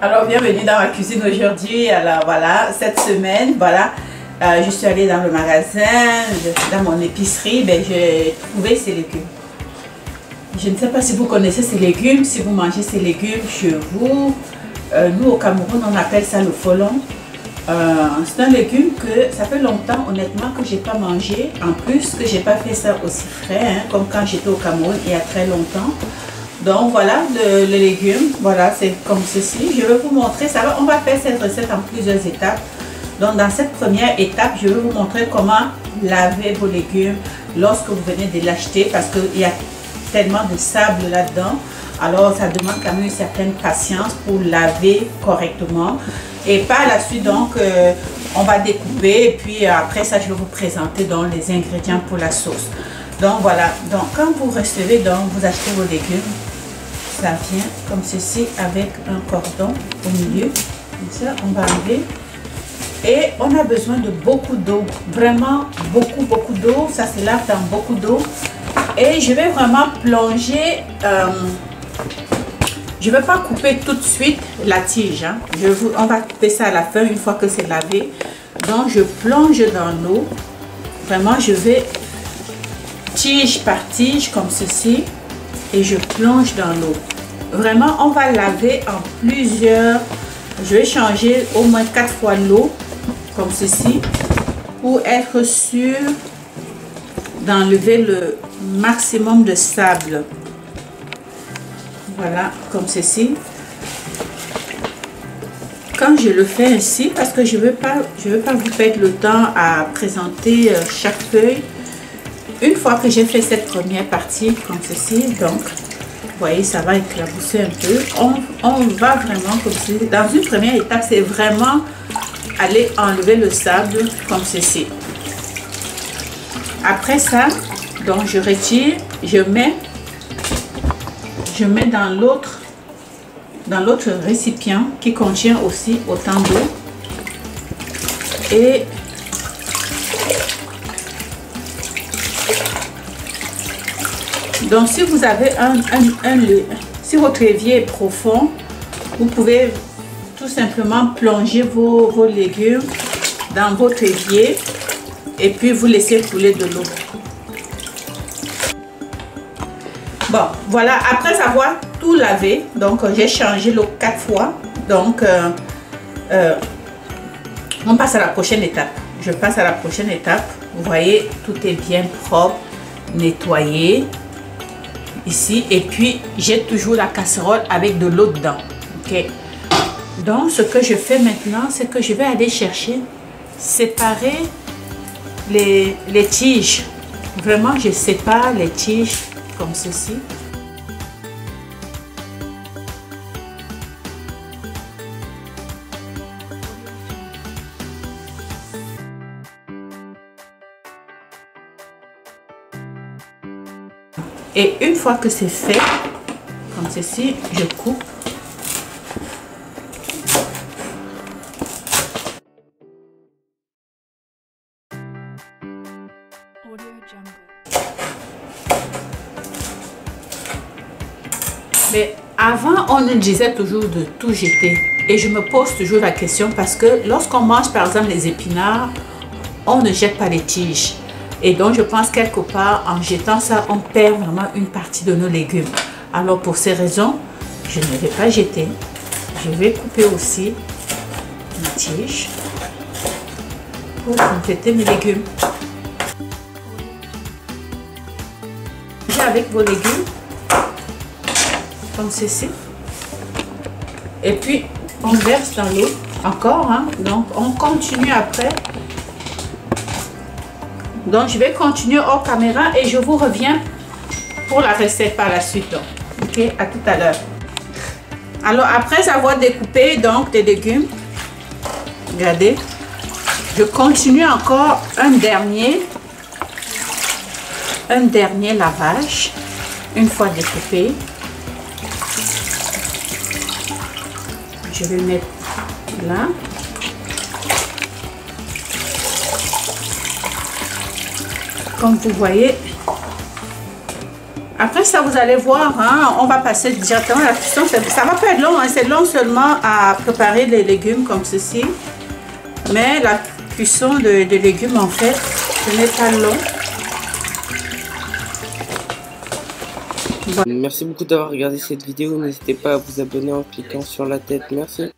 Alors bienvenue dans ma cuisine aujourd'hui. Alors voilà, cette semaine, voilà, je suis allée dans le magasin, dans mon épicerie, ben, j'ai trouvé ces légumes. Je ne sais pas si vous connaissez ces légumes, si vous mangez ces légumes chez vous. Nous au Cameroun, on appelle ça le folon. C'est un légume que ça fait longtemps honnêtement que j'ai pas mangé. En plus que j'ai pas fait ça aussi frais, hein, comme quand j'étais au Cameroun il y a très longtemps. Donc voilà le légume, voilà c'est comme ceci. Je vais vous montrer, on va faire cette recette en plusieurs étapes. Donc dans cette première étape, je vais vous montrer comment laver vos légumes lorsque vous venez de l'acheter parce qu'il y a tellement de sable là-dedans. Alors ça demande quand même une certaine patience pour laver correctement. Et par la suite donc on va découper et puis après ça je vais vous présenter donc les ingrédients pour la sauce. Donc voilà, donc quand vous recevez donc vous achetez vos légumes, ça vient comme ceci avec un cordon au milieu, comme ça on va enlever. Et on a besoin de beaucoup d'eau, vraiment beaucoup d'eau, ça se lave dans beaucoup d'eau. Et je vais vraiment plonger, je ne vais pas couper tout de suite la tige, hein. On va couper ça à la fin une fois que c'est lavé. Donc je plonge dans l'eau, vraiment je vais tige par tige comme ceci et je plonge dans l'eau. Vraiment on va laver en plusieurs, je vais changer au moins 4 fois l'eau comme ceci pour être sûr d'enlever le maximum de sable. Voilà comme ceci. Quand je le fais ainsi, parce que je veux pas vous perdre le temps à présenter chaque feuille. Une fois que j'ai fait cette première partie comme ceci, donc vous voyez ça va éclabousser un peu. On va vraiment comme ceci. Dans une première étape, c'est vraiment aller enlever le sable comme ceci. Après ça, donc je retire, je mets dans l'autre récipient qui contient aussi autant d'eau. Et donc si vous avez si votre évier est profond, vous pouvez tout simplement plonger vos légumes dans votre évier et puis vous laissez couler de l'eau. Bon, voilà, après avoir tout lavé, donc j'ai changé l'eau 4 fois. Donc, on passe à la prochaine étape. Je passe à la prochaine étape. Vous voyez, tout est bien propre, nettoyé ici. Et puis, j'ai toujours la casserole avec de l'eau dedans. Ok. Donc, ce que je fais maintenant, c'est que je vais aller chercher, séparer les tiges. Vraiment, je sépare les tiges comme ceci. Et une fois que c'est fait, comme ceci, je coupe. Mais avant, on nous disait toujours de tout jeter. Et je me pose toujours la question parce que lorsqu'on mange par exemple les épinards, on ne jette pas les tiges. Et donc je pense quelque part, en jetant ça, on perd vraiment une partie de nos légumes. Alors pour ces raisons, je ne vais pas jeter. Je vais couper aussi ma tige pour compléter mes légumes. Avec vos légumes comme ceci et puis on verse dans l'eau encore, hein. Donc on continue après. Donc je vais continuer hors caméra et je vous reviens pour la recette par la suite. Donc. Ok, à tout à l'heure. Alors après avoir découpé donc des légumes, regardez, je continue encore un dernier lavage une fois découpé. Je vais mettre là. Comme vous voyez, Après ça, vous allez voir, hein, on va passer directement à la cuisson. Ça va pas être long, hein, c'est long seulement à préparer les légumes comme ceci. Mais la cuisson de légumes, en fait, ce n'est pas long. Merci beaucoup d'avoir regardé cette vidéo. N'hésitez pas à vous abonner en cliquant sur la tête. Merci.